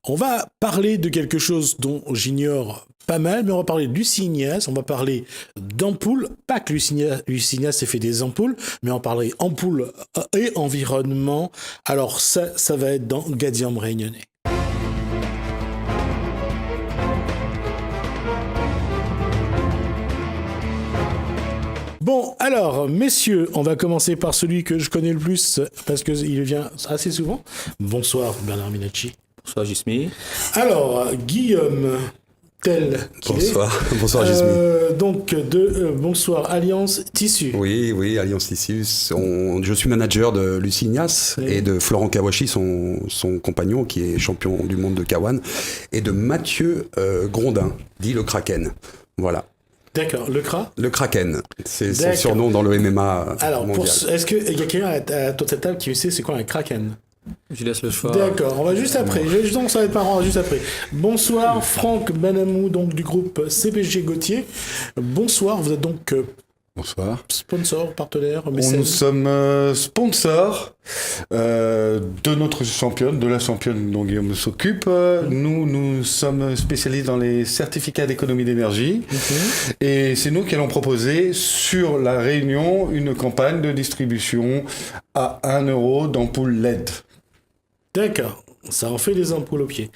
On va parler de quelque chose dont j'ignore pas mal, mais on va parler de Lucie Ignace, on va parler d'ampoules, pas que Lucie Ignace ait fait des ampoules, mais on va parler ampoules et environnement. Alors ça va être dans Gadiam Réunionnais. Bon, alors, messieurs, on va commencer par celui que je connais le plus, parce qu'il vient assez souvent. Bonsoir, Bernard Minacci. Bonsoir, Jismi. Alors, Guillaume, tel qu'il bonsoir. est. Bonsoir, Jismi. Donc, bonsoir, Alliance Tissu. Oui, Alliance Tissu. Je suis manager de Lucie Ignace et de Florent Kawashi, son compagnon, qui est champion du monde de Kawan, et de Mathieu Grondin, dit le Kraken. Voilà. D'accord, le Kra. Le Kraken, c'est son surnom dans le MMA alors, mondial. Est-ce qu'il y a quelqu'un à toute cette table qui sait c'est quoi un Kraken? Je laisse le choix. D'accord, on va juste après. Donc ça va être marrant, juste après. Bonsoir, Franck Benamou, donc du groupe CPG Gauthier. Bonsoir, vous êtes donc bonsoir. Sponsor, partenaire, mécène. Nous sommes sponsors de notre championne, de la championne dont Guillaume s'occupe. Nous sommes spécialistes dans les certificats d'économie d'énergie. Et c'est nous qui allons proposer sur la Réunion une campagne de distribution à 1 € d'ampoules LED. D'accord. Ça en fait des ampoules aux pieds.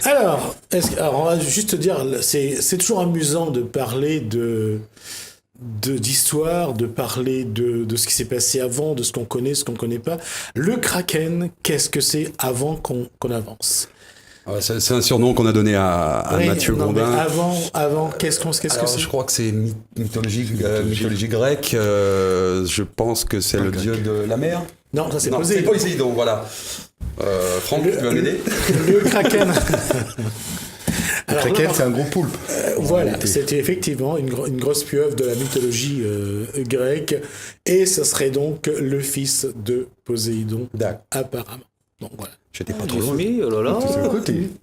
Alors, on va juste dire, c'est toujours amusant de parler d'histoire, de parler de ce qui s'est passé avant, de ce qu'on connaît, ce qu'on ne connaît pas. Le Kraken, qu'est-ce que c'est avant qu'on avance? C'est un surnom qu'on a donné à Mathieu Grondin. Avant, qu'est-ce que c'est? Je crois que c'est mythologie grecque. Je pense que c'est le dieu de la mer. Non, ça c'est Poséidon. C'est Poséidon, voilà. Franck, tu vas m'aider? Le Kraken. Le Kraken, c'est un gros poulpe. Voilà, c'était effectivement une grosse pieuvre de la mythologie grecque. Et ce serait donc le fils de Poséidon, apparemment. Donc voilà. J'étais pas trop loin. Oh là là.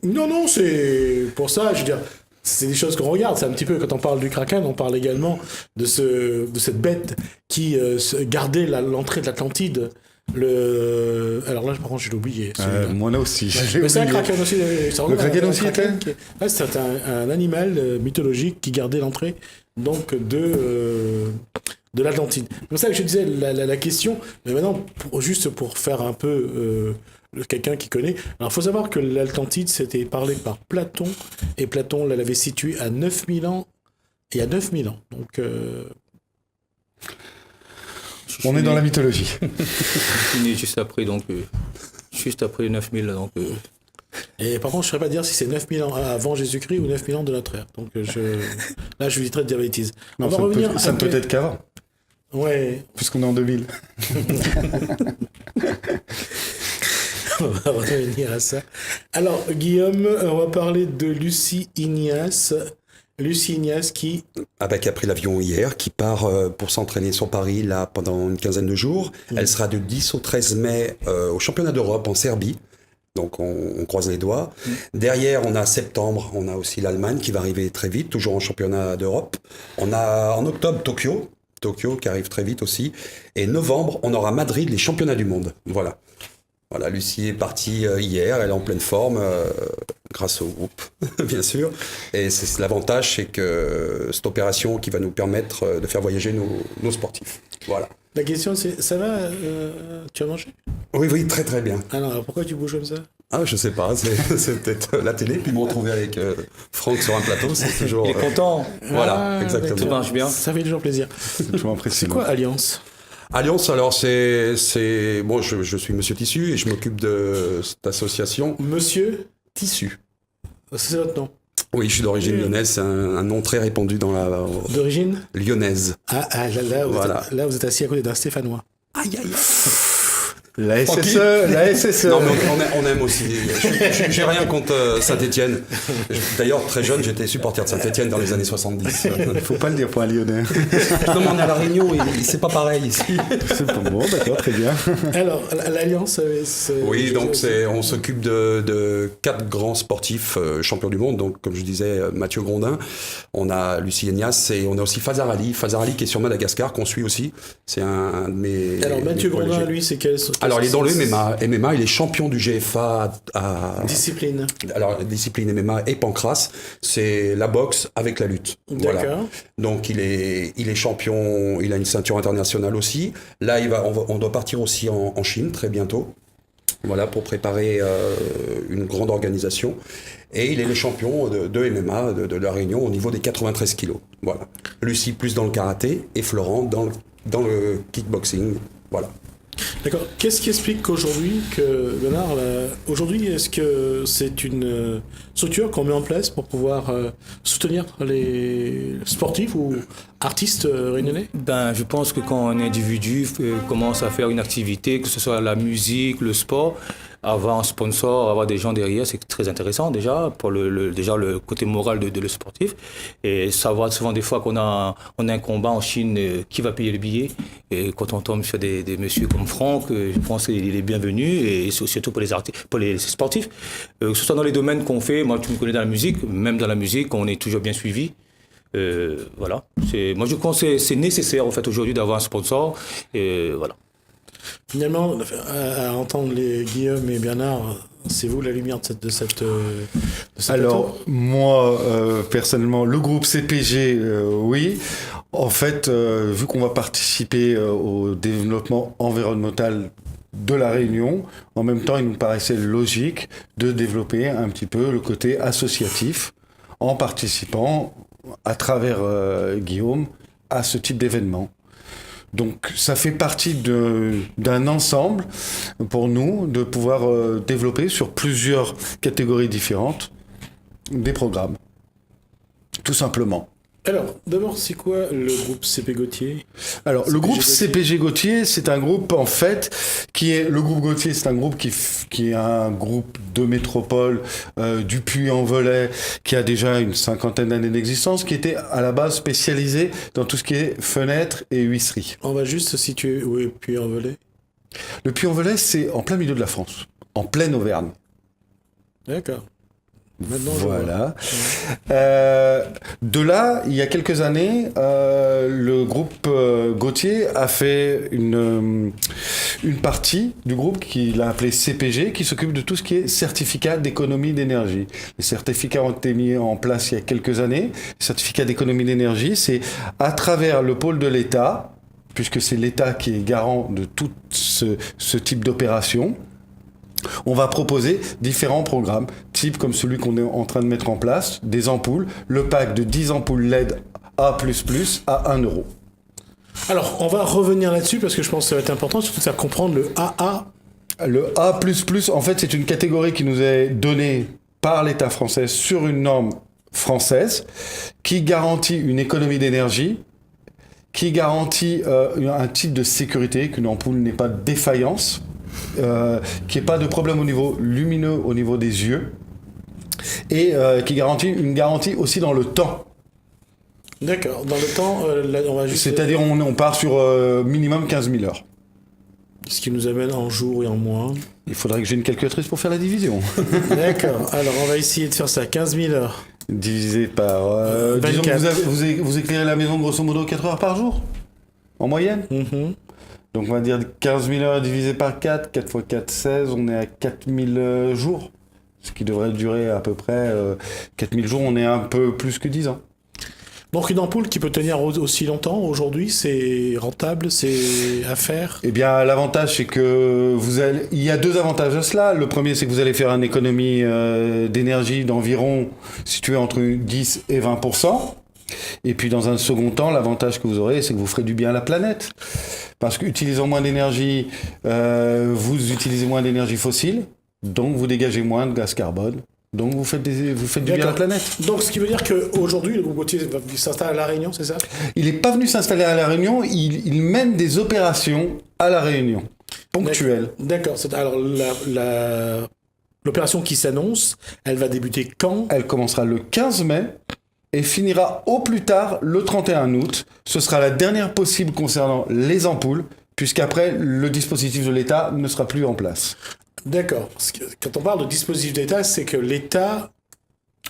Non, c'est pour ça, je veux dire, c'est des choses qu'on regarde. C'est un petit peu, quand on parle du Kraken, on parle également de cette bête qui gardait l'entrée de l'Atlantide. Alors là, par contre, je l'ai oublié. Moi là aussi. Mais c'est un Kraken aussi. Le Kraken aussi était c'est un animal mythologique qui gardait l'entrée donc de l'Atlantide. C'est pour ça que je disais la question. Mais maintenant, juste pour faire un peu quelqu'un qui connaît. Alors, il faut savoir que l'Atlantide, c'était parlé par Platon. Et Platon l'avait situé à 9000 ans. Il y a 9000 ans. Donc... on est dans la mythologie. Je suis né juste après 9000. Donc, Et par contre, je ne saurais pas dire si c'est 9000 ans avant Jésus-Christ ou 9000 ans de notre ère. Donc là, je vous éviterai de dire bêtises. Non, ça ne peut être qu'avant. Ouais. Puisqu'on est en 2000. On va revenir à ça. Alors, Guillaume, on va parler de Lucie Ignace. Lucie Ignace qui a pris l'avion hier, qui part pour s'entraîner sur Paris là, pendant une quinzaine de jours. Elle sera de 10 au 13 mai au championnat d'Europe en Serbie. Donc on croise les doigts. Derrière, on a septembre, on a aussi l'Allemagne qui va arriver très vite, toujours en championnat d'Europe. On a en octobre Tokyo qui arrive très vite aussi. Et novembre, on aura Madrid, les championnats du monde. Voilà, Lucie est partie hier, elle est en pleine forme, grâce au groupe, bien sûr. Et l'avantage, c'est que cette opération qui va nous permettre de faire voyager nos sportifs. Voilà. La question, c'est, ça va, tu as mangé? Oui, très très bien. Alors pourquoi tu bouges comme ça? Je sais pas, c'est peut-être la télé, puis me retrouver avec Franck sur un plateau, c'est toujours... Il est content. Voilà, exactement. Tout marche bien. Ça fait toujours plaisir. C'est toujours impressionnant. C'est quoi Alliance? Alliance, alors c'est bon, je suis Monsieur Tissu et je m'occupe de cette association. Monsieur Tissu. C'est votre nom? Oui, je suis d'origine lyonnaise, c'est un nom très répandu dans la... D'origine lyonnaise. Là, vous êtes assis à côté d'un Stéphanois. Aïe. La SSE. Non, mais on aime aussi. J'ai rien contre Saint-Étienne. D'ailleurs, très jeune, j'étais supporter de Saint-Étienne dans les années 70. Il faut pas le dire pour un Lyonnais. Non, mais on est à La Réunion, c'est pas pareil ici. C'est pas bon, d'accord, très bien. Alors, l'Alliance, oui, donc on s'occupe de 4 grands sportifs champions du monde. Donc, comme je disais, Mathieu Grondin, on a Lucie Ignace et on a aussi Fazar Ali qui est sur Madagascar, qu'on suit aussi. C'est un de mes... Alors, Mathieu Grondin, lui, c'est quel Alors, il est dans le MMA. MMA, il est champion du GFA Discipline. Alors, discipline MMA et pancrace, c'est la boxe avec la lutte. D'accord. Voilà. Donc, il est champion, il a une ceinture internationale aussi. Là, on doit partir aussi en Chine très bientôt. Voilà, pour préparer une grande organisation. Et il est le champion de MMA de la Réunion au niveau des 93 kilos. Voilà. Lucie plus dans le karaté et Florent dans le kickboxing. Voilà. D'accord. Qu'est-ce qui explique qu'aujourd'hui, Bernard, aujourd'hui, est-ce que c'est une structure qu'on met en place pour pouvoir soutenir les sportifs ou artistes réunionnais? Ben, je pense que quand un individu commence à faire une activité, que ce soit la musique, le sport, avoir un sponsor, avoir des gens derrière, c'est très intéressant déjà pour déjà le côté moral de le sportif, et savoir souvent des fois qu'on a un combat en Chine, qui va payer le billet, et quand on tombe sur des messieurs comme Franck, je pense qu'il est bienvenu, et surtout pour les sportifs, que ce soit dans les domaines qu'on fait. Moi, tu me connais dans la musique, même dans la musique, on est toujours bien suivi. Voilà. Moi, je pense que c'est nécessaire en fait aujourd'hui d'avoir un sponsor. Voilà. Finalement, à entendre les Guillaume et Bernard, c'est vous la lumière de cette Alors, plateau? moi, personnellement, le groupe CPG, oui. En fait, vu qu'on va participer au développement environnemental de la Réunion, en même temps, il nous paraissait logique de développer un petit peu le côté associatif en participant à travers Guillaume à ce type d'événement. Donc ça fait partie d'un ensemble pour nous de pouvoir développer sur plusieurs catégories différentes des programmes, tout simplement. Alors, d'abord, c'est quoi le groupe CP Gauthier? Alors, le groupe CPG Gauthier, c'est un groupe, en fait, le groupe Gauthier, c'est un groupe qui est un groupe de métropole du Puy-en-Velay, qui a déjà une 50aine d'années d'existence, qui était à la base spécialisé dans tout ce qui est fenêtres et huisseries. On va juste se situer où est Puy-en-Velay? Le Puy-en-Velay, c'est en plein milieu de la France, en pleine Auvergne. D'accord. Maintenant, Voilà. De là, il y a quelques années, le groupe Gauthier a fait une partie du groupe qu'il a appelé CPG, qui s'occupe de tout ce qui est certificat d'économie d'énergie. Les certificats ont été mis en place il y a quelques années. Les certificats d'économie d'énergie, c'est à travers le pôle de l'État, puisque c'est l'État qui est garant de tout ce type d'opération. On va proposer différents programmes, type comme celui qu'on est en train de mettre en place, des ampoules, le pack de 10 ampoules LED A++ à 1 €. Alors, on va revenir là-dessus parce que je pense que ça va être important, surtout de faire comprendre le AA. Le A++, en fait, c'est une catégorie qui nous est donnée par l'État français sur une norme française qui garantit une économie d'énergie, qui garantit un type de sécurité, qu'une ampoule n'ait pas de défaillance, qu'il n'y ait pas de problème au niveau lumineux, au niveau des yeux, et qui garantit une garantie aussi dans le temps. D'accord. Dans le temps, là, on va juste... C'est-à-dire on part sur minimum 15 000 heures. Ce qui nous amène en jours et en mois. Il faudrait que j'ai une calculatrice pour faire la division. D'accord. Alors, on va essayer de faire ça. 15 000 heures. Divisé par... disons que vous éclairez la maison grosso modo 4 heures par jour, en moyenne. Mm-hmm. Donc on va dire 15 000 heures divisé par 4, 4 x 4, 16, on est à 4 000 jours. Ce qui devrait durer à peu près 4 000 jours, on est un peu plus que 10 ans. Donc une ampoule qui peut tenir aussi longtemps, aujourd'hui, c'est rentable, c'est à faire? Eh bien, l'avantage, c'est que il y a deux avantages à cela. Le premier, c'est que vous allez faire une économie d'énergie d'environ située entre 10 et 20%. Et puis, dans un second temps, l'avantage que vous aurez, c'est que vous ferez du bien à la planète. Parce qu'utilisant moins d'énergie, vous utilisez moins d'énergie fossile, donc vous dégagez moins de gaz carbone. Donc vous faites du bien à la planète. Donc ce qui veut dire qu'aujourd'hui, le groupe Gauthier s'installe à La Réunion, c'est ça? Il n'est pas venu s'installer à La Réunion, il mène des opérations à La Réunion, ponctuelles. D'accord. Alors l'opération qui s'annonce, elle va débuter quand? Elle commencera le 15 mai et finira au plus tard le 31 août. Ce sera la dernière possible concernant les ampoules, puisqu'après, le dispositif de l'État ne sera plus en place. D'accord. Parce que quand on parle de dispositif d'État, c'est que l'État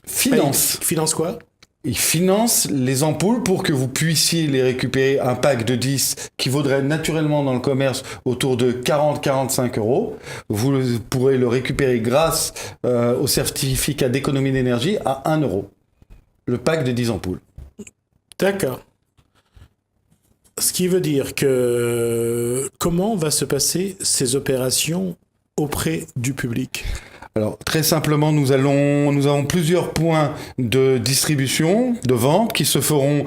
finance finance quoi? ils financent les ampoules pour que vous puissiez les récupérer. Un pack de 10 qui vaudrait naturellement dans le commerce autour de 40-45 euros. Vous pourrez le récupérer grâce au certificat d'économie d'énergie à 1 euro. Le pack de 10 ampoules. D'accord. Ce qui veut dire que comment va se passer ces opérations auprès du public? Alors, très simplement, nous avons plusieurs points de distribution, de vente, qui se feront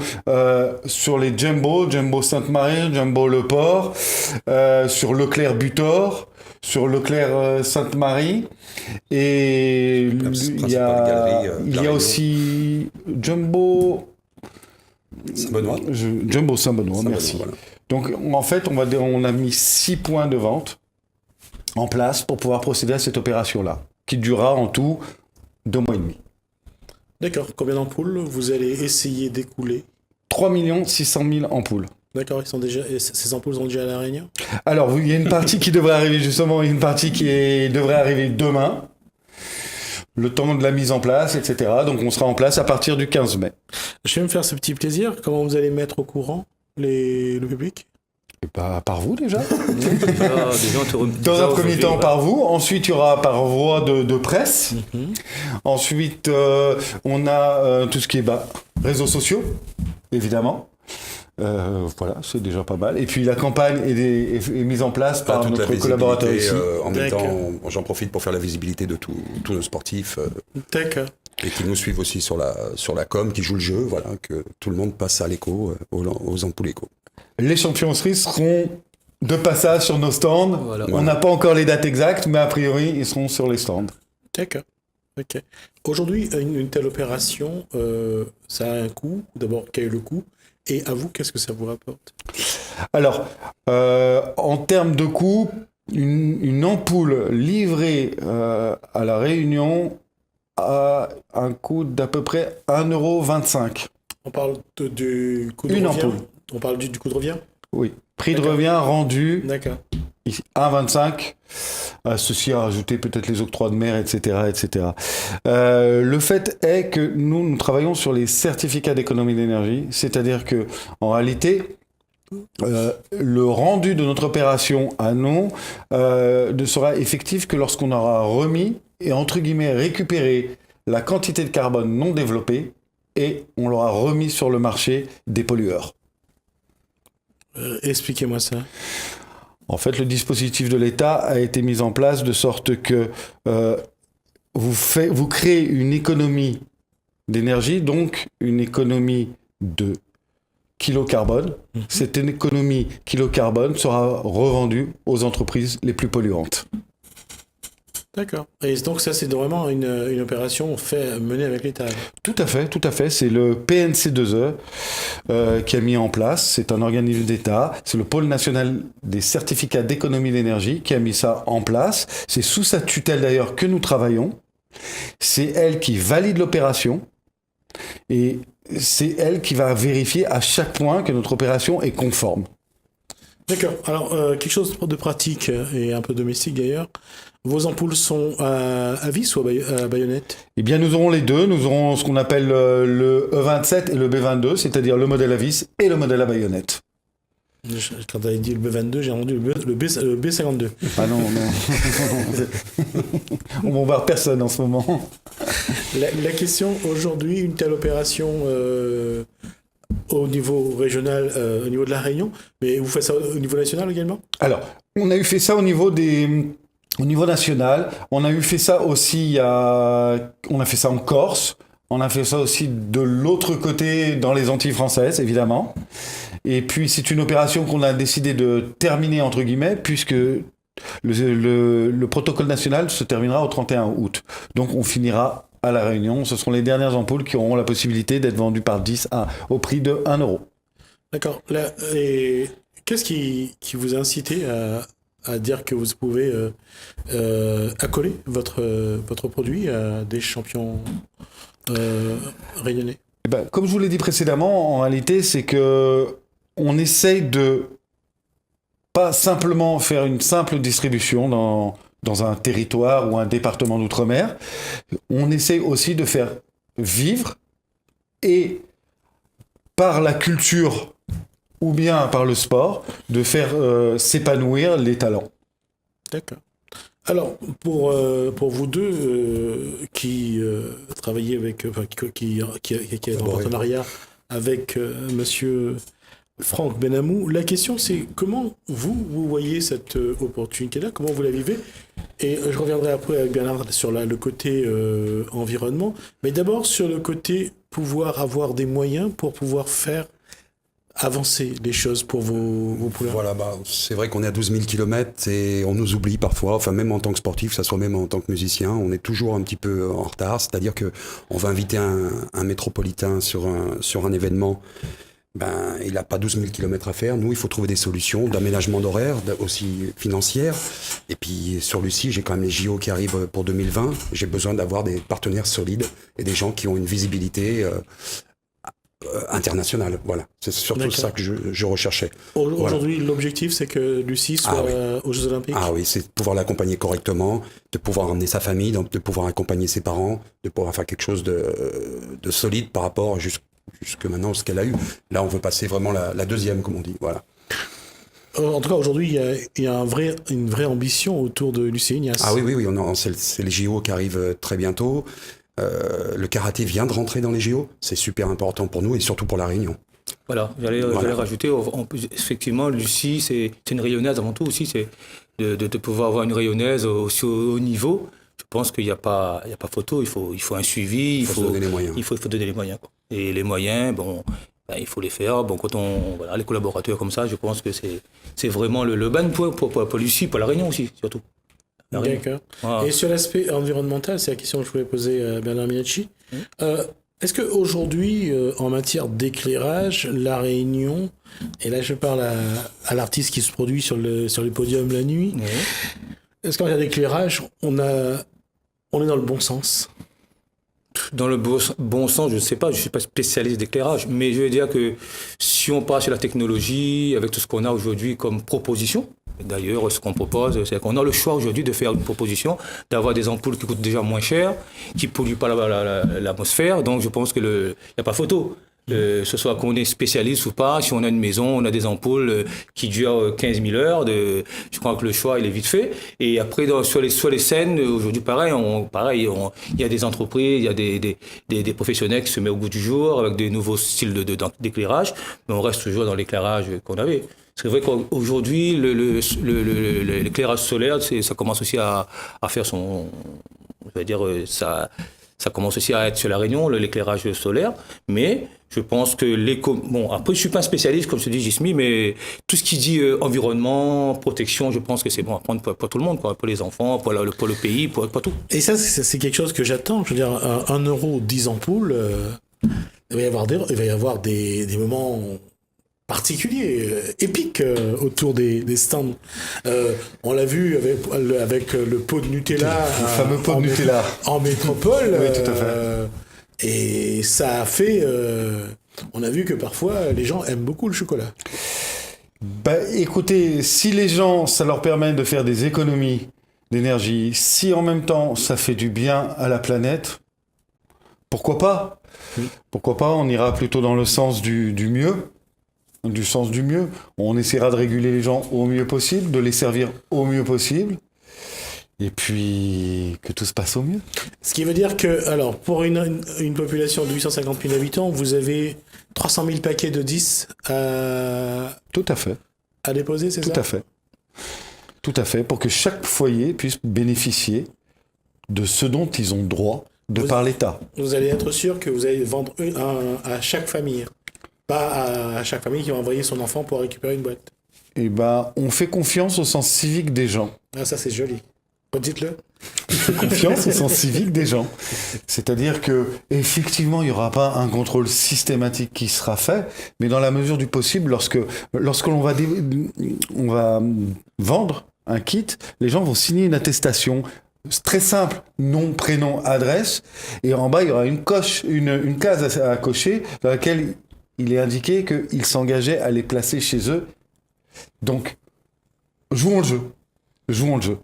sur les Jumbo Sainte-Marie, Jumbo Le Port, sur Leclerc Butor, sur Leclerc Sainte-Marie, et il y a aussi Jumbo Saint-Benoît. Jumbo Saint-Benoît, merci. Voilà. Donc, en fait, on a mis 6 points de vente en place pour pouvoir procéder à cette opération-là, qui durera en tout 2 mois et demi. D'accord. Combien d'ampoules vous allez essayer d'écouler? 3 600 000 ampoules. D'accord, ces ampoules sont déjà à La Réunion? Alors, il y a une partie qui devrait arriver justement, une partie devrait arriver demain, le temps de la mise en place, etc. Donc, on sera en place à partir du 15 mai. Je vais me faire ce petit plaisir. Comment vous allez mettre au courant le public? Et pas par vous déjà. Dans un premier temps par vous, ensuite il y aura par voie de presse, ensuite on a tout ce qui est réseaux sociaux, évidemment. Voilà, c'est déjà pas mal. Et puis la campagne est mise en place par notre collaborateur ici. En même temps, j'en profite pour faire la visibilité de tous nos sportifs. D'accord. Et qui nous suivent aussi sur la com, qui jouent le jeu, voilà, que tout le monde passe à l'écho, aux ampoules écho. Les champions suisses seront de passage sur nos stands. Voilà. On n'a pas encore les dates exactes, mais a priori, ils seront sur les stands. D'accord. Ok. Aujourd'hui, une telle opération, ça a un coût. D'abord, quel est le coût? Et à vous, qu'est-ce que ça vous rapporte? Alors, en termes de coût, une ampoule livrée à La Réunion a un coût d'à peu près 1,25 €. On parle du coût de Une revient. ampoule. On parle du coût de revient? Oui. Prix de D'accord. revient rendu D'accord. 1,25 €. Ceci a rajouté peut-être les octrois de mer, etc. etc. Le fait est que nous travaillons sur les certificats d'économie d'énergie, c'est-à-dire que en réalité, le rendu de notre opération à nous ne sera effectif que lorsqu'on aura remis et entre guillemets récupéré la quantité de carbone non développée et on l'aura remis sur le marché des pollueurs. Expliquez-moi ça. En fait, le dispositif de l'État a été mis en place de sorte que vous créez une économie d'énergie, donc une économie de kilocarbone. Cette économie kilocarbone sera revendue aux entreprises les plus polluantes. D'accord. Et donc ça, c'est vraiment une opération menée avec l'État. Tout à fait. C'est le PNC2E qui a mis en place. C'est un organisme d'État. C'est le pôle national des certificats d'économie d'énergie qui a mis ça en place. C'est sous sa tutelle d'ailleurs que nous travaillons. C'est elle qui valide l'opération et c'est elle qui va vérifier à chaque point que notre opération est conforme. D'accord. Alors, quelque chose de pratique et un peu domestique d'ailleurs. Vos ampoules sont à vis ou à baïonnette? Eh bien, nous aurons les deux. Nous aurons ce qu'on appelle le E27 et le B22, c'est-à-dire le modèle à vis et le modèle à baïonnette. Quand tu as dit le B22, j'ai entendu le B52. Ah non. On bombarde personne en ce moment. La question aujourd'hui, une telle opération au niveau régional, au niveau de la Réunion, mais vous faites ça au niveau national également? Alors, on a eu fait ça au niveau national. On a eu fait ça aussi on a fait ça en Corse. On a fait ça aussi de l'autre côté, dans les Antilles françaises, évidemment. Et puis, c'est une opération qu'on a décidé de terminer, entre guillemets, puisque le protocole national se terminera au 31 août. Donc, on finira à La Réunion. Ce seront les dernières ampoules qui auront la possibilité d'être vendues par 10 au prix de 1 €. D'accord. Et qu'est-ce qui vous a incité à dire que vous pouvez accoler votre produit à des champions réunionnais? Comme je vous l'ai dit précédemment, en réalité, c'est que on essaye de pas simplement faire une simple distribution dans un territoire ou un département d'outre-mer. On essaye aussi de faire vivre et par la culture ou bien par le sport, de faire s'épanouir les talents. D'accord. Alors, pour vous deux qui travaillez avec, enfin, qui est en partenariat avec monsieur Franck Benamou, la question c'est comment vous voyez cette opportunité-là, comment vous la vivez? Et je reviendrai après avec Bernard sur le côté environnement, mais d'abord sur le côté pouvoir avoir des moyens pour pouvoir faire avancer les choses pour vos poulains. Voilà, c'est vrai qu'on est à 12 000 km et on nous oublie parfois, enfin même en tant que sportif, ça soit même en tant que musicien, on est toujours un petit peu en retard, c'est-à-dire que on va inviter un métropolitain sur un événement, il n'a pas 12 000 km à faire. Nous, il faut trouver des solutions d'aménagement d'horaire, aussi financières. Et puis, sur Lucie, j'ai quand même les JO qui arrivent pour 2020. J'ai besoin d'avoir des partenaires solides et des gens qui ont une visibilité internationale. Voilà. C'est surtout ça que je recherchais. Aujourd'hui, l'objectif, c'est que Lucie soit aux Jeux Olympiques. Ah oui, c'est de pouvoir l'accompagner correctement, de pouvoir emmener sa famille, donc de pouvoir accompagner ses parents, de pouvoir faire quelque chose de solide par rapport jusque maintenant ce qu'elle a eu. Là, on veut passer vraiment la deuxième, comme on dit. Voilà. En tout cas, aujourd'hui, il y a une vraie ambition autour de Lucie Ignace. Ah oui, c'est les JO qui arrivent très bientôt. Le karaté vient de rentrer dans les JO. C'est super important pour nous et surtout pour la Réunion. Voilà, j'allais rajouter, effectivement, Lucie, c'est une rayonnaise avant tout aussi, c'est de pouvoir avoir une rayonnaise aussi au haut niveau. Je pense qu'il n'y a pas photo, il faut un suivi, il faut donner les moyens. Il faut donner les moyens, quoi. Et les moyens, il faut les faire. Quand les collaborateurs comme ça, je pense que c'est vraiment le bon point pour Lucie, pour la Réunion aussi, surtout. D'accord. Voilà. Et sur l'aspect environnemental, c'est la question que je voulais poser à Bernard Minacci. Est-ce qu'aujourd'hui, en matière d'éclairage, la Réunion, et là je parle à l'artiste qui se produit sur le podium la nuit, est-ce qu'en matière d'éclairage, on est dans le bon sens? Dans le bon sens, je ne sais pas, je ne suis pas spécialiste d'éclairage, mais je veux dire que si on part sur la technologie, avec tout ce qu'on a aujourd'hui comme proposition, d'ailleurs, ce qu'on propose, c'est qu'on a le choix aujourd'hui de faire une proposition, d'avoir des ampoules qui coûtent déjà moins cher, qui ne polluent pas l'atmosphère, donc je pense qu'il n'y a pas photo. Ce soit qu'on est spécialiste ou pas, si on a une maison, on a des ampoules qui durent 15 000 heures, je crois que le choix il est vite fait. Et après, sur les scènes, aujourd'hui pareil, il y a des entreprises, il y a des professionnels qui se mettent au goût du jour avec des nouveaux styles d'éclairage, mais on reste toujours dans l'éclairage qu'on avait. C'est vrai qu'aujourd'hui, l'éclairage solaire, ça commence aussi à faire son... Je vais dire, ça commence aussi à être sur la Réunion, l'éclairage solaire, mais je pense que après je suis pas un spécialiste, comme je te dis, Jismi, mais tout ce qui dit environnement, protection, je pense que c'est bon à prendre pour tout le monde, quoi, pour les enfants, pour le pays, pour tout. Et ça, c'est quelque chose que j'attends. Je veux dire, 1 euro, 10 ampoules, il va y avoir des moments particulier, épique autour des stands. On l'a vu avec le pot de Nutella. Le fameux pot de Nutella. En métropole. Oui, tout à fait. Et ça a fait... on a vu que parfois, les gens aiment beaucoup le chocolat. Écoutez, si les gens, ça leur permet de faire des économies d'énergie, si en même temps, ça fait du bien à la planète, pourquoi pas ? Oui. Pourquoi pas ? On ira plutôt dans le sens du mieux. Du sens du mieux. On essaiera de réguler les gens au mieux possible, de les servir au mieux possible, et puis que tout se passe au mieux. Ce qui veut dire que, alors, pour une population de 850 000 habitants, vous avez 300 000 paquets de 10 Tout à fait. À déposer, c'est ça ? Tout à fait. Tout à fait, pour que chaque foyer puisse bénéficier de ce dont ils ont droit par l'État. Vous allez être sûr que vous allez vendre à chaque famille ? Pas à chaque famille qui va envoyer son enfant pour récupérer une boîte. On fait confiance au sens civique des gens. Ah, ça c'est joli. Dites-le. On fait confiance au sens civique des gens. C'est-à-dire que effectivement, il n'y aura pas un contrôle systématique qui sera fait, mais dans la mesure du possible, lorsque l'on va vendre un kit, les gens vont signer une attestation. Très simple, nom, prénom, adresse, et en bas il y aura une case à cocher dans laquelle il est indiqué qu'ils s'engageaient à les placer chez eux. Donc, jouons le jeu.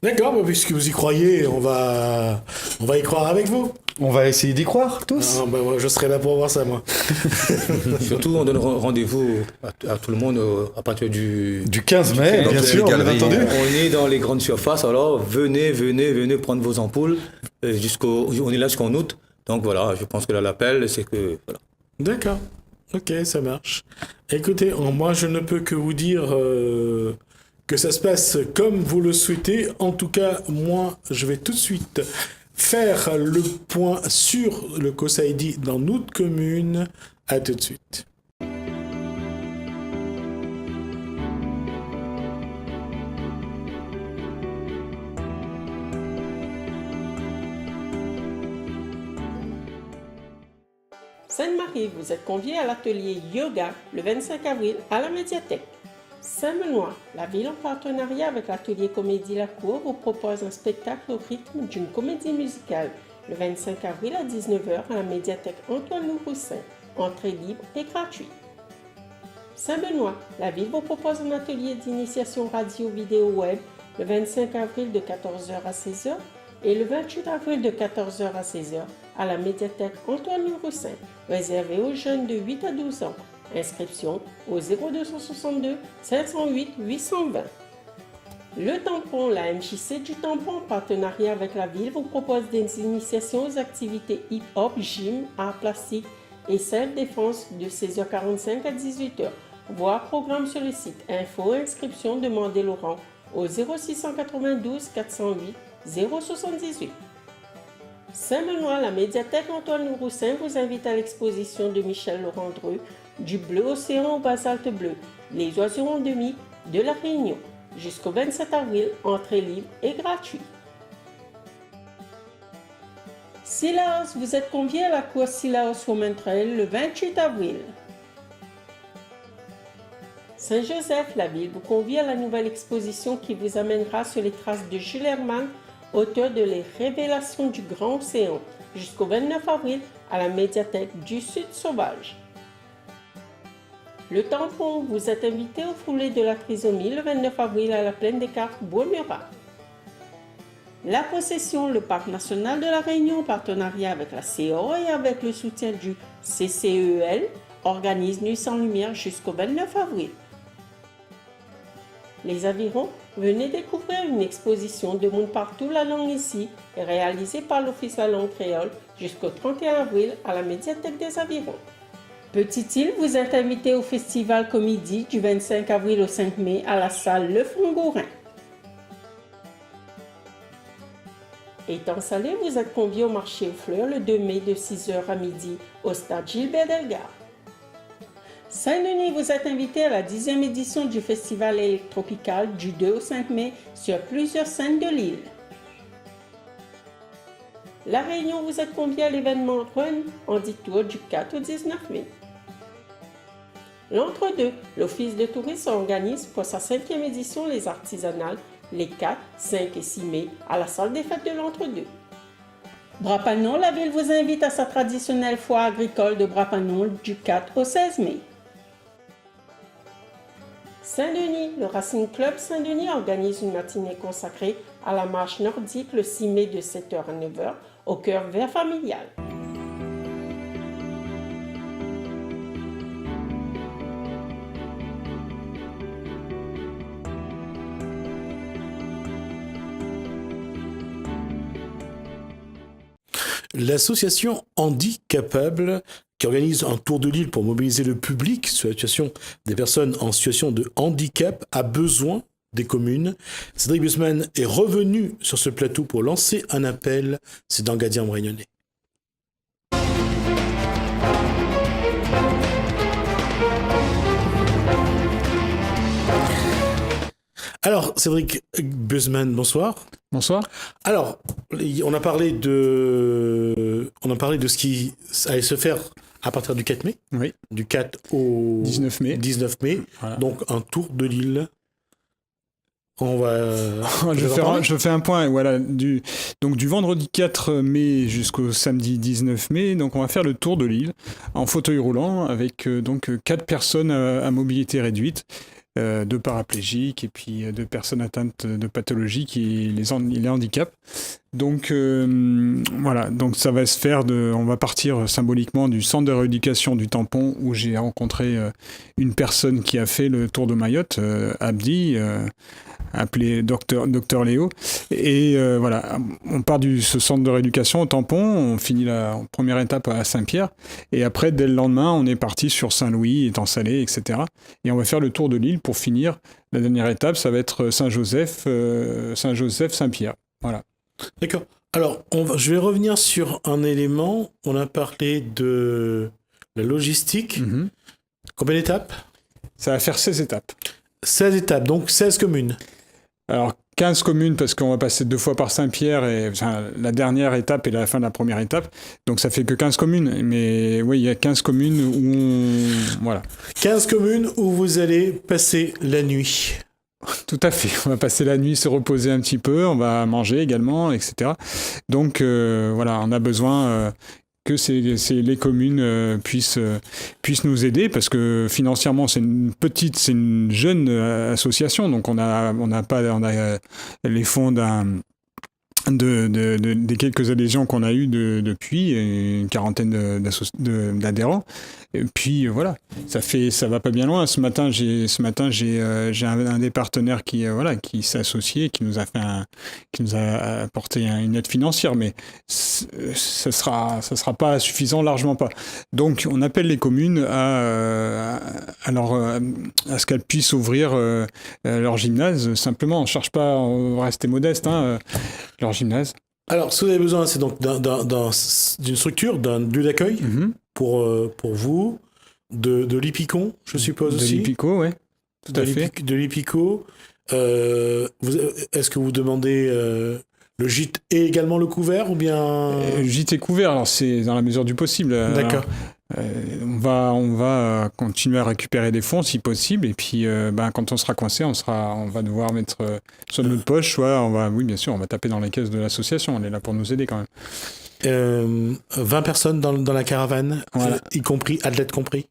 D'accord, puisque vous y croyez, on va y croire avec vous. On va essayer d'y croire, tous. Ah, bah, moi, je serai là pour voir ça, moi. Surtout, on donne rendez-vous à tout le monde à partir du 15 mai, bien Donc, sûr, les bien galeries, entendu. On est dans les grandes surfaces, alors venez prendre vos ampoules. On est là jusqu'en août. Donc voilà, je pense que là, l'appel, c'est que... Voilà. D'accord. Ok, ça marche. Écoutez, moi, je ne peux que vous dire que ça se passe comme vous le souhaitez. En tout cas, moi, je vais tout de suite faire le point sur le COSAIDI dans notre commune. À tout de suite. Sainte-Marie, vous êtes conviés à l'atelier yoga le 25 avril à la médiathèque. Saint-Benoît, la ville en partenariat avec l'atelier Comédie La Cour vous propose un spectacle au rythme d'une comédie musicale le 25 avril à 19h à la médiathèque Antoine-Loup-Roussin. Entrée libre et gratuite. Saint-Benoît, la ville vous propose un atelier d'initiation radio-vidéo web le 25 avril de 14h à 16h et le 28 avril de 14h à 16h à la médiathèque Antoine-Loup-Roussin, réservé aux jeunes de 8 à 12 ans. Inscription au 0262 508 820. Le Tampon, la MJC du Tampon, en partenariat avec la ville, vous propose des initiations aux activités hip-hop, gym, arts plastiques et self-défense de 16h45 à 18h. Voir programme sur le site. Info, inscription, demandez Laurent au 0692 408 078. Saint-Benoît, la médiathèque Antoine-Loup-Roussin vous invite à l'exposition de Michel Laurent Dreux du bleu océan au basalte bleu, les oiseaux endémiques de la Réunion. Jusqu'au 27 avril, entrée libre et gratuite. Sillaos, vous êtes conviés à la course Sillaos Women Trail le 28 avril. Saint-Joseph, la ville vous convie à la nouvelle exposition qui vous amènera sur les traces de Jules Hermann, auteur de Les Révélations du Grand Océan, jusqu'au 29 avril à la médiathèque du Sud Sauvage. Le Tampon, vous êtes invité au foulée de la trisomie le 29 avril à la plaine des Cartes Bois-Murat. La Possession, le parc national de la Réunion, en partenariat avec la COR et avec le soutien du CCEL, organise Nuit sans lumière jusqu'au 29 avril. Les Avirons, venez découvrir une exposition de monde partout la langue ici, réalisée par l'Office la langue créole jusqu'au 31 avril à la médiathèque des Avirons. Petite-Île, vous êtes invité au festival Comédie du 25 avril au 5 mai à la salle Le Fongourin. Étant Salé, vous êtes conviés au marché aux fleurs le 2 mai de 6h à midi au stade Gilbert Delgare. Saint-Denis, vous êtes invité à la 10e édition du festival électropical du 2 au 5 mai sur plusieurs scènes de l'île. La Réunion, vous êtes conviés à l'événement Run en détour du 4 au 19 mai. L'Entre-deux, l'Office de tourisme organise pour sa 5e édition les artisanales les 4, 5 et 6 mai à la salle des fêtes de l'Entre-deux. Brapanon, la ville vous invite à sa traditionnelle foire agricole de Brapanon du 4 au 16 mai. Saint-Denis, le Racing Club Saint-Denis organise une matinée consacrée à la marche nordique le 6 mai de 7h à 9h au cœur vert familial. L'association Handicapable, qui organise un tour de l'île pour mobiliser le public sur la situation des personnes en situation de handicap, a besoin des communes. Cédric Busman est revenu sur ce plateau pour lancer un appel. C'est dans Gadian Réunionnais. Alors, Cédric Busman, bonsoir. Bonsoir. Alors, on a parlé de ce qui allait se faire à partir du 4 mai. Oui. Du 4 au 19 mai. 19 mai. Voilà. Donc, un tour de l'île. On va... je fais un point. Voilà, du vendredi 4 mai jusqu'au samedi 19 mai. Donc, on va faire le tour de l'île en fauteuil roulant avec 4 personnes à mobilité réduite. 2 paraplégiques et puis 2 personnes atteintes de pathologies qui les handicapent. Donc voilà, donc ça va se faire on va partir symboliquement du centre de rééducation du Tampon où j'ai rencontré une personne qui a fait le tour de Mayotte, Abdi, appelé Docteur Léo. Et voilà, on part de ce centre de rééducation au Tampon, on finit la première étape à Saint-Pierre, et après, dès le lendemain, on est parti sur Saint-Louis, Étang-Salé, etc. Et on va faire le tour de l'île pour finir. La dernière étape, ça va être Saint-Joseph, Saint-Pierre. Voilà. D'accord. Alors, je vais revenir sur un élément. On a parlé de la logistique. Mm-hmm. Combien d'étapes ? Ça va faire 16 étapes. 16 étapes, donc 16 communes. Alors, 15 communes, parce qu'on va passer 2 fois par Saint-Pierre, et enfin, la dernière étape et la fin de la première étape. Donc, ça fait que 15 communes. Mais oui, il y a 15 communes où Voilà. 15 communes où vous allez passer la nuit. Tout à fait. On va passer la nuit, se reposer un petit peu, on va manger également, etc. Donc, voilà, on a besoin que les communes puissent nous aider, parce que financièrement, c'est une jeune association, donc on a les fonds des quelques adhésions qu'on a eues depuis, une quarantaine d'adhérents. Et puis voilà, ça va pas bien loin. Ce matin, j'ai un des partenaires qui s'est associé, qui nous a apporté une aide financière, mais ça sera pas suffisant, largement pas. Donc on appelle les communes à ce qu'elles puissent ouvrir leur gymnase. Simplement, on cherche pas, on va rester modeste, leur gymnase. Alors, ce que vous avez besoin, c'est donc d'une structure, d'un lieu d'accueil pour vous, de l'Ipicon, je suppose aussi. De l'Ipico, oui, tout à fait. De l'Ipico. Est-ce que vous demandez le gîte et également le couvert, ou bien... Le gîte est couvert, alors c'est dans la mesure du possible. D'accord. On va continuer à récupérer des fonds si possible, et puis quand on sera coincé, on va devoir mettre soit de notre poche, soit oui bien sûr, on va taper dans les caisses de l'association, elle est là pour nous aider quand même. 20 personnes dans la caravane, voilà. Y compris, athlètes compris.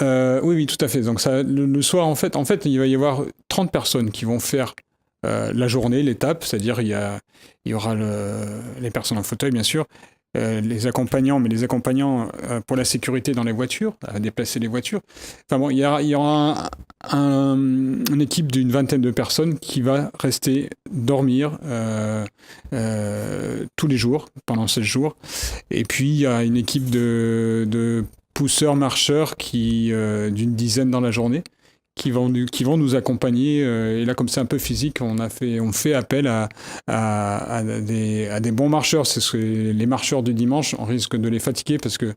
Oui, tout à fait. Donc ça, le soir, en fait, il va y avoir 30 personnes qui vont faire la journée, l'étape, c'est-à-dire il y aura les personnes en fauteuil, bien sûr, les accompagnants pour la sécurité dans les voitures, à déplacer les voitures. Enfin bon, il y aura une équipe d'une vingtaine de personnes qui va rester dormir tous les jours, pendant 16 jours. Et puis, il y a une équipe de pousseurs-marcheurs d'une dizaine dans la journée, qui vont nous accompagner. Et là, comme c'est un peu physique, on fait appel à des bons marcheurs. C'est les marcheurs du dimanche, on risque de les fatiguer, parce que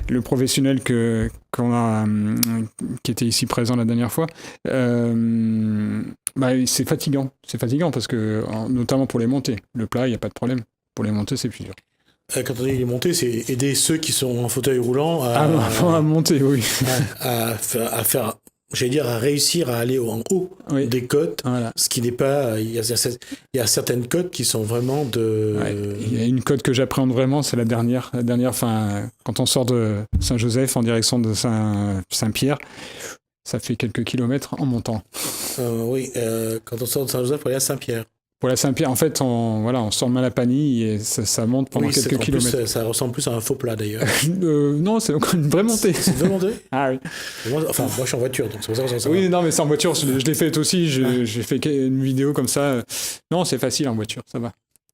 le professionnel qui était ici présent la dernière fois, c'est fatigant. C'est fatigant parce que, notamment pour les montées. Le plat, il n'y a pas de problème. Pour les montées, c'est plus dur. Quand on dit les montées, c'est aider ceux qui sont en fauteuil roulant à monter, oui. à faire, j'allais dire, à réussir à aller en haut des côtes, voilà. Ce qui n'est pas... Il y a certaines côtes qui sont vraiment de... Ouais, il y a une côte que j'appréhende vraiment, c'est la dernière, quand on sort de Saint-Joseph en direction de Saint-Pierre, ça fait quelques kilomètres en montant. Oui, quand on sort de Saint-Joseph pour aller à Saint-Pierre. Pour la Saint-Pierre, en fait, on sort de Malapanie et ça monte pendant quelques kilomètres. Plus, ça ressemble plus à un faux plat, d'ailleurs. Non, c'est une vraie montée. C'est une vraie montée ? Ah oui. Moi, je suis en voiture, donc c'est pour ça que ça Oui, non, mais c'est en voiture, je l'ai fait aussi, j'ai fait une vidéo comme ça. Non, c'est facile en voiture, ça va.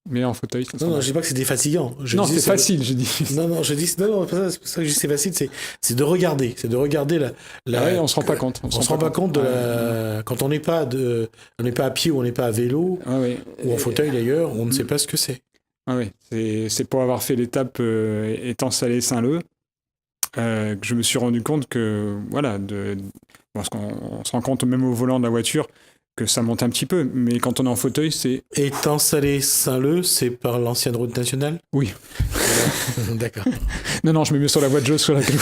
Mais en fauteuil, ça Non, je dis pas que c'était fatigant. C'est facile, j'ai dit. Non, je dis... Non, c'est pour ça que je dis c'est facile, c'est de regarder. C'est de regarder la... oui, on se rend pas compte. On se rend pas compte de la... Quand on n'est pas à pied ou on n'est pas à vélo, ou en fauteuil d'ailleurs, on ne sait pas ce que c'est. Ah oui, c'est pour avoir fait l'étape Étang-Salé-Saint-Leu que je me suis rendu compte que, voilà, parce qu'on se rend compte même au volant de la voiture que ça monte un petit peu, mais quand on est en fauteuil, c'est... Étang-Salé-Saint-Leu, c'est par l'ancienne route nationale ? Oui. D'accord. Non, je me mets sur la voie de jeu sur laquelle...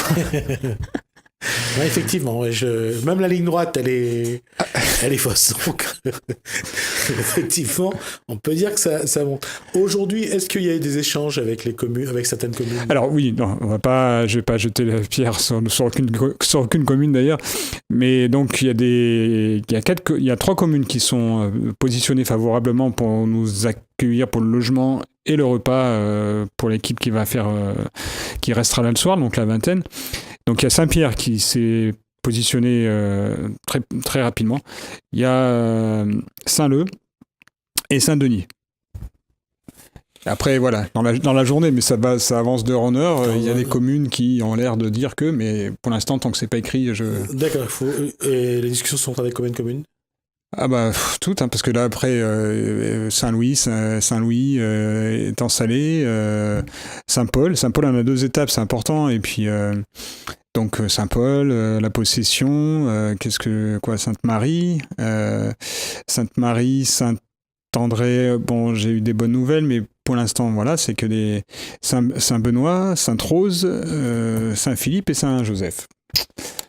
Ouais, effectivement, même la ligne droite, elle est elle est fausse. Donc, effectivement, on peut dire que ça monte. Aujourd'hui, est-ce qu'il y a eu des échanges avec les communes, avec certaines communes? Alors oui, non, je vais pas jeter la pierre sur aucune commune d'ailleurs, mais donc il y a 3 communes qui sont positionnées favorablement pour nous accueillir pour le logement et le repas pour l'équipe qui restera là le soir, donc la vingtaine. Donc il y a Saint-Pierre qui s'est positionné très, très rapidement. Il y a Saint-Leu et Saint-Denis. Après, voilà, dans la journée, mais ça avance d'heure en heure. Il y a des communes qui ont l'air de dire que, mais pour l'instant, tant que c'est pas écrit, D'accord, et les discussions sont avec combien de communes? Ah bah, toutes, hein, parce que là, après, Saint-Louis est en Salé, Saint-Paul, on a 2 étapes, c'est important, et puis... Donc Saint-Paul, la Possession, Sainte-Marie, Saint-André, bon, j'ai eu des bonnes nouvelles, mais pour l'instant, voilà, c'est que des Saint-Benoît, Sainte-Rose, Saint-Philippe et Saint-Joseph.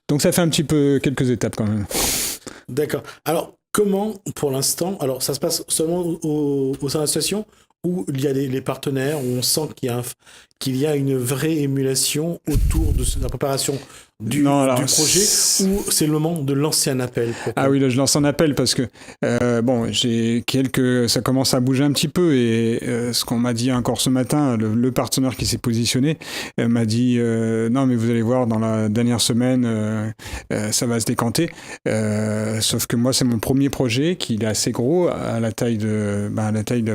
Donc ça fait un petit peu quelques étapes quand même. D'accord. Alors, comment, pour l'instant, alors ça se passe seulement au sein de l'association, où il y a les partenaires, où on sent qu'il y a une vraie émulation autour de la préparation du projet, ou c'est le moment de lancer un appel? Ah oui, là je lance un appel parce que ça commence à bouger un petit peu, et ce qu'on m'a dit encore ce matin, le partenaire qui s'est positionné m'a dit non mais vous allez voir, dans la dernière semaine ça va se décanter, sauf que moi c'est mon premier projet, qui est assez gros, à la taille de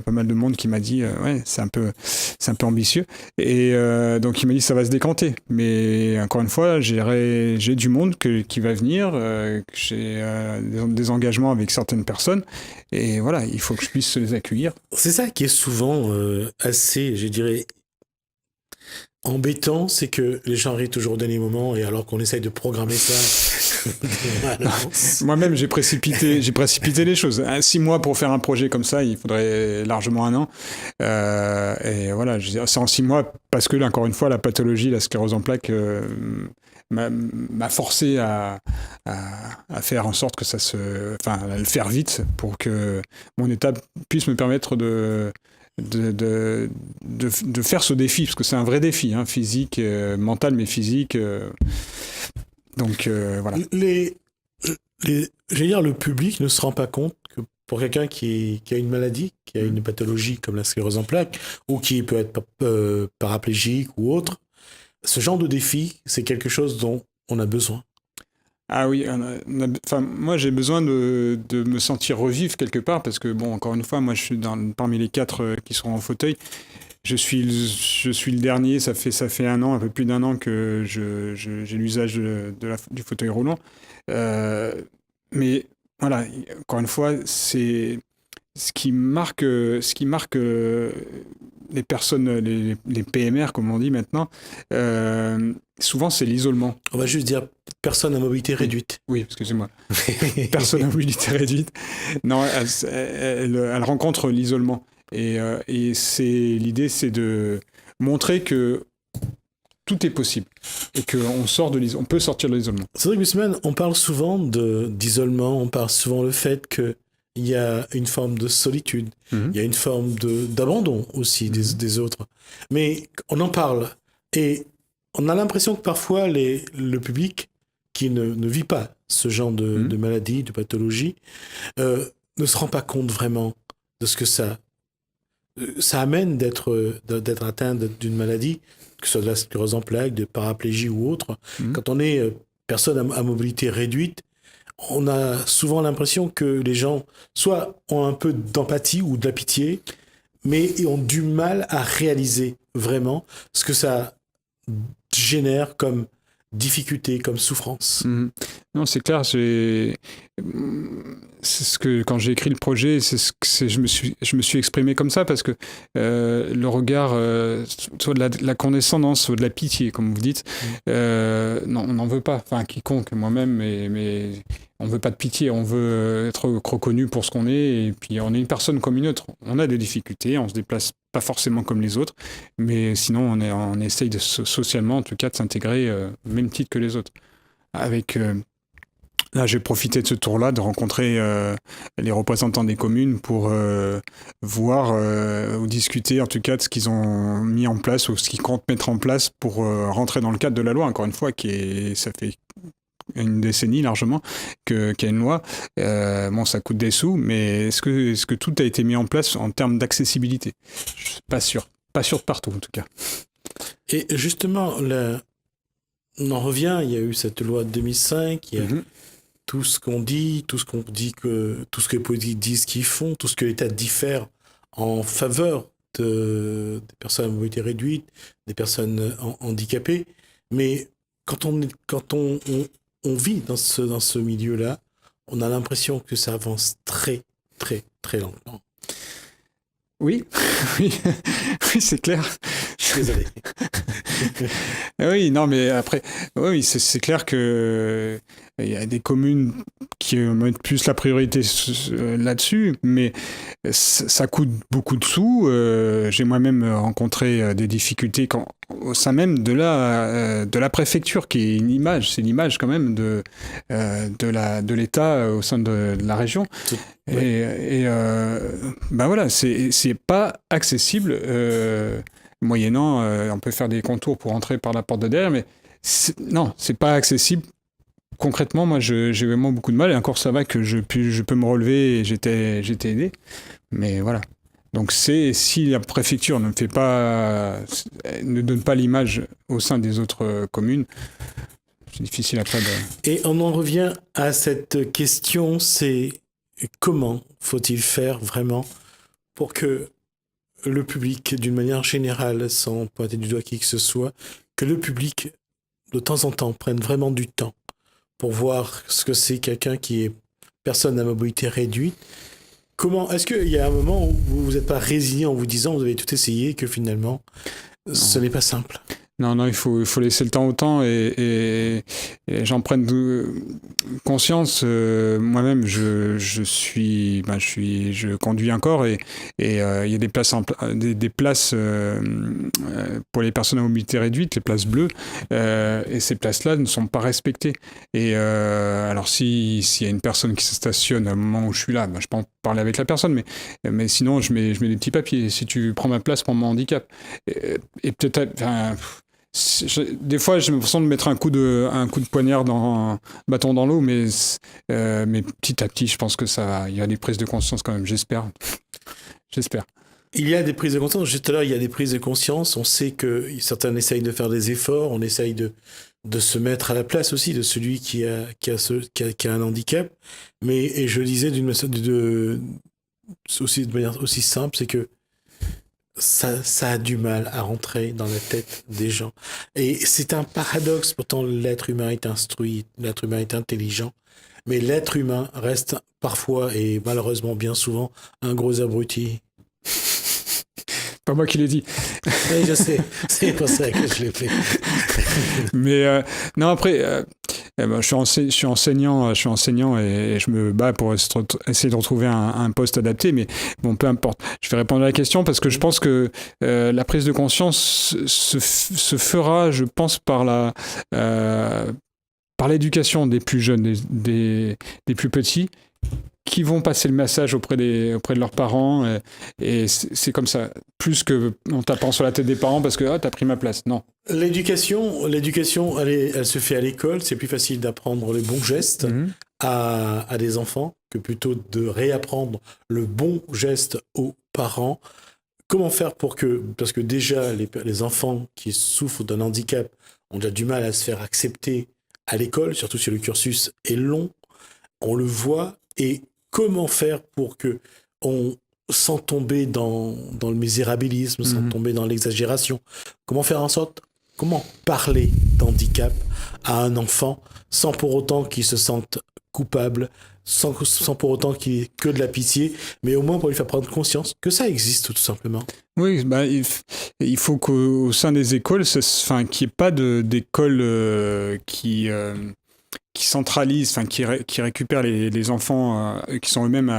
pas mal de monde, qui m'a dit ouais, c'est un peu ambitieux, et donc il m'a dit ça va se décanter, mais encore une fois j'ai du monde qui va venir, que j'ai des engagements avec certaines personnes, et voilà, il faut que je puisse les accueillir. C'est ça qui est souvent assez, je dirais, embêtant, c'est que les gens arrivent toujours au dernier moment, et alors qu'on essaye de programmer ça. Moi-même, j'ai précipité les choses. 6 mois pour faire un projet comme ça, il faudrait largement 1 an. Et voilà, c'est en 6 mois parce que, encore une fois, la pathologie, la sclérose en plaques, m'a forcé à faire en sorte que à le faire vite, pour que mon étape puisse me permettre de faire ce défi, parce que c'est un vrai défi, hein, physique, mental, mais physique. Donc voilà. J'allais dire, le public ne se rend pas compte que pour quelqu'un qui a une maladie, qui a une pathologie comme la sclérose en plaques, ou qui peut être paraplégique ou autre, ce genre de défi, c'est quelque chose dont on a besoin. Ah oui, moi j'ai besoin de me sentir revivre quelque part, parce que bon, encore une fois, moi je suis parmi les 4 qui sont en fauteuil. Je suis le dernier, ça fait 1 an, un peu plus d'1 an que j'ai l'usage du fauteuil roulant. Mais voilà, encore une fois, c'est ce qui marque les personnes, les PMR, comme on dit maintenant, souvent c'est l'isolement. On va juste dire personne à mobilité réduite. Oui, excusez-moi. Personne à mobilité réduite. Non, elle rencontre l'isolement. Et l'idée, c'est de montrer que tout est possible et qu'on peut sortir de l'isolement. Cédric Bussmann, on parle souvent d'isolement, on parle souvent le fait qu'il y a une forme de solitude, il y a une forme d'abandon aussi des autres. Mais on en parle, et on a l'impression que parfois le public qui ne vit pas ce genre de maladie, de pathologie, ne se rend pas compte vraiment de ce que ça amène d'être atteint d'une maladie, que ce soit de la sclérose en plaques, de paraplégie ou autre. Quand on est personne à mobilité réduite, on a souvent l'impression que les gens soit ont un peu d'empathie ou de la pitié, mais ils ont du mal à réaliser vraiment ce que ça génère comme difficulté, comme souffrance. Non, c'est clair, c'est ce que, quand j'ai écrit le projet, je me suis exprimé comme ça, parce que le regard, soit de la condescendance, soit de la pitié, comme vous dites, non, on n'en veut pas, enfin quiconque, moi-même, mais on veut pas de pitié, on veut être reconnu pour ce qu'on est, et puis on est une personne comme une autre. On a des difficultés, on se déplace pas forcément comme les autres, mais sinon on essaye socialement, en tout cas, de s'intégrer au même titre que les autres. Avec là, j'ai profité de ce tour-là, de rencontrer les représentants des communes pour voir ou discuter en tout cas de ce qu'ils ont mis en place ou ce qu'ils comptent mettre en place pour rentrer dans le cadre de la loi, encore une fois, ça fait une décennie largement qu'il y a une loi. Bon, ça coûte des sous, mais est-ce que tout a été mis en place en termes d'accessibilité? Je suis pas sûr. Pas sûr de partout, en tout cas. Et justement, on en revient, il y a eu cette loi de 2005, il y a tout ce qu'on dit, tout ce que les politiques disent qu'ils font, tout ce que l'État dit faire en faveur des personnes à mobilité réduite, des personnes handicapées. Mais quand on vit dans ce milieu-là, on a l'impression que ça avance très, très, très lentement. Oui, oui, c'est clair. Je suis désolé. Oui, non, mais après, oui, c'est clair que il y a des communes qui mettent plus la priorité là-dessus, mais ça coûte beaucoup de sous. J'ai moi-même rencontré des difficultés au sein même de la préfecture, qui est c'est l'image quand même de l'État au sein de la région. Et ben voilà, c'est pas accessible. Moyennant, on peut faire des contours pour entrer par la porte de derrière, mais non, c'est pas accessible. Concrètement, moi, j'ai vraiment beaucoup de mal, et encore ça va que je peux me relever et j'étais aidé, mais voilà. Donc si la préfecture ne donne pas l'image au sein des autres communes, c'est difficile après de... Et on en revient à cette question, c'est comment faut-il faire vraiment pour que le public, d'une manière générale, sans pointer du doigt qui que ce soit, que le public, de temps en temps, prenne vraiment du temps pour voir ce que c'est quelqu'un qui est personne à mobilité réduite. Est-ce qu'il y a un moment où vous n'êtes pas résigné en vous disant, vous avez tout essayé, et que finalement, ce n'est pas simple? Non, il faut laisser le temps au temps et j'en prenne conscience. Moi-même, je conduis encore et il y a des places des places pour les personnes à mobilité réduite, les places bleues, et ces places-là ne sont pas respectées. Et alors s'il y a une personne qui se stationne au moment où je suis là, je peux en parler avec la personne, mais sinon je mets des petits papiers. Si tu prends ma place, prends mon handicap. Et peut-être, des fois, j'ai l'impression de mettre un coup de poignard un bâton dans l'eau, mais petit à petit, je pense que il y a des prises de conscience quand même, j'espère. Il y a des prises de conscience. Juste là, il y a des prises de conscience. On sait que certains essayent de faire des efforts. On essaye de se mettre à la place aussi de celui qui a un handicap. Et je le disais de manière aussi simple, c'est que ça a du mal à rentrer dans la tête des gens. Et c'est un paradoxe, pourtant l'être humain est instruit, l'être humain est intelligent, mais l'être humain reste parfois, et malheureusement bien souvent, un gros abruti. Pas moi qui l'ai dit. Oui, je sais, c'est pour ça que je l'ai fait. Mais non, après... je suis enseignant et je me bats pour essayer de retrouver un poste adapté, mais bon, peu importe. Je vais répondre à la question parce que je pense que la prise de conscience se fera, je pense, par l'éducation des plus jeunes, des plus petits, qui vont passer le message auprès de leurs parents, et c'est comme ça, plus que en tapant sur la tête des parents parce que t'as pris ma place. Non. L'éducation, elle se fait à l'école. C'est plus facile d'apprendre les bons gestes à des enfants que plutôt de réapprendre le bon geste aux parents. Comment faire parce que déjà les enfants qui souffrent d'un handicap ont déjà du mal à se faire accepter à l'école, surtout si le cursus est long, on le voit. Et comment faire pour que sans tomber dans le misérabilisme, sans tomber dans l'exagération, comment parler d'handicap à un enfant sans pour autant qu'il se sente coupable, sans pour autant qu'il ait que de la pitié, mais au moins pour lui faire prendre conscience que ça existe tout simplement. Oui, il faut qu'au sein des écoles, qu'il n'y ait pas d'école qui centralise, qui récupère les enfants qui sont eux-mêmes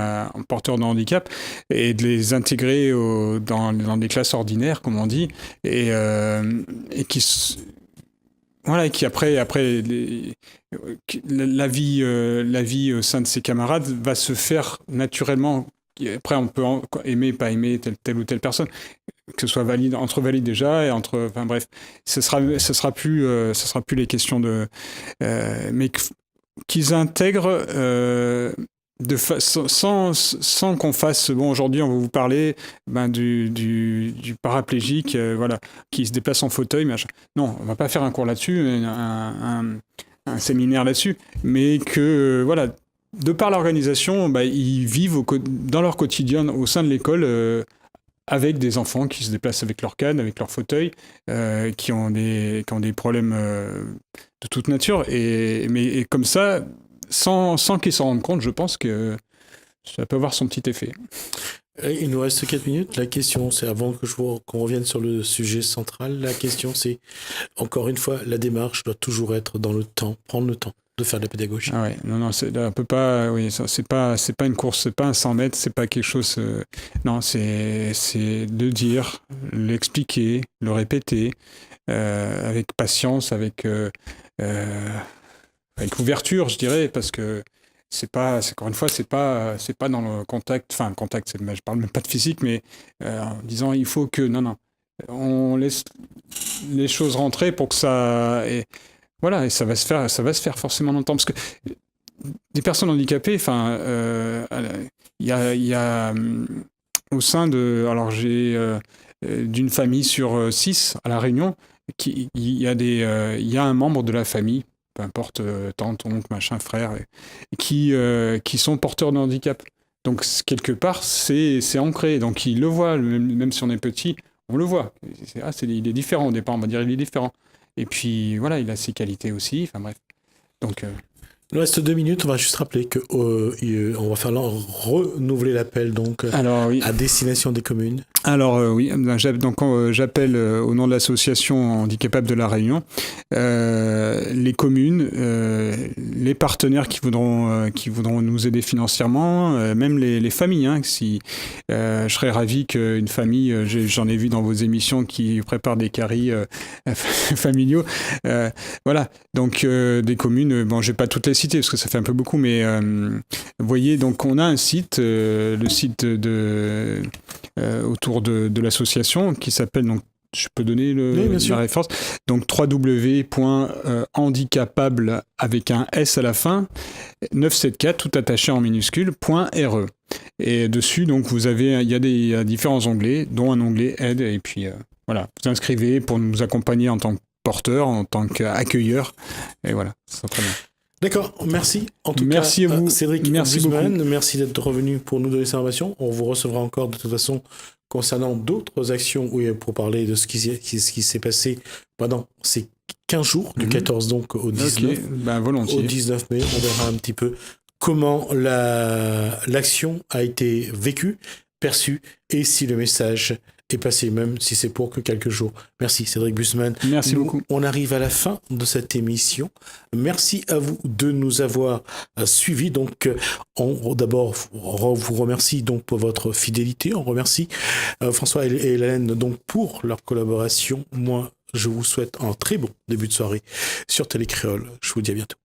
porteurs de handicap et de les intégrer dans des classes ordinaires, comme on dit, et qui voilà, qui après la vie au sein de ses camarades va se faire naturellement. Après, on peut aimer, pas aimer telle ou telle personne, que ce soit valide entre valides déjà et entre, enfin bref, ce sera plus les questions de, mais qu'ils intègrent sans qu'on fasse. Bon, aujourd'hui, on va vous parler du paraplégique, voilà, qui se déplace en fauteuil, machin. Non, on va pas faire un cours là-dessus, un séminaire là-dessus, mais que voilà. De par l'organisation, ils vivent dans leur quotidien au sein de l'école avec des enfants qui se déplacent avec leur canne, avec leur fauteuil, qui ont des problèmes de toute nature. Mais comme ça, sans qu'ils s'en rendent compte, je pense que ça peut avoir son petit effet. Il nous reste 4 minutes. La question, c'est avant qu'on revienne sur le sujet central, la question, c'est, encore une fois, la démarche doit toujours être dans le temps, prendre le temps de faire de la pédagogie. Ah ouais, non, on peut pas, oui, c'est pas une course, c'est pas un 100 mètres, c'est pas quelque chose, non, c'est de dire, l'expliquer, le répéter, avec patience, avec ouverture, je dirais, parce que encore une fois, c'est pas dans le contact, je parle même pas de physique, mais en disant il faut que, non, on laisse les choses rentrer pour que ça, voilà, et ça va se faire forcément dans le temps, parce que des personnes handicapées, il y a au sein de, alors j'ai d'une famille sur 6 à La Réunion, il y a un membre de la famille, peu importe, tante, oncle, machin, frère, qui sont porteurs de handicap. Donc quelque part, c'est ancré, donc ils le voient, même si on est petit, on le voit. Il est différent au départ, on va dire, il est différent. Et puis voilà, il a ses qualités aussi. Enfin bref. Donc. Il nous reste 2 minutes. On va juste rappeler que on va faire renouveler l'appel donc à destination des communes. Alors oui, j'appelle au nom de l'association Handicapables de La Réunion les communes, les partenaires qui voudront nous aider financièrement, même les familles. Si je serais ravi qu'une famille, j'en ai vu dans vos émissions qui préparent des caries familiaux. Voilà, donc des communes. Bon, je vais pas toutes les citer parce que ça fait un peu beaucoup, mais vous voyez, donc on a un site, le site autour de l'association qui s'appelle, donc je peux donner la référence, donc www.handicapable avec un S à la fin 974 tout attaché en minuscule .re, et dessus donc il y a différents onglets, dont un onglet aide, et puis voilà, vous inscrivez pour nous accompagner en tant que porteur, en tant qu'accueilleur, et voilà, ça sera très bien. D'accord, merci. En tout merci cas, à vous. Cédric Merci Guzman, beaucoup. merci d'être revenu pour nous donner ces informations. On vous recevra encore de toute façon concernant d'autres actions pour parler de ce qui s'est passé pendant ces 15 jours, du 14 donc au 19. Volontiers. Au 19 mai, on verra un petit peu comment l'action a été vécue, perçue, et si le message est passé, même si c'est pour que quelques jours. Merci Cédric Guzman. Merci beaucoup. On arrive à la fin de cette émission. Merci à vous de nous avoir suivis. Donc, on d'abord vous remercie donc pour votre fidélité. On remercie François et Hélène donc pour leur collaboration. Moi, je vous souhaite un très bon début de soirée sur Télécréole. Je vous dis à bientôt.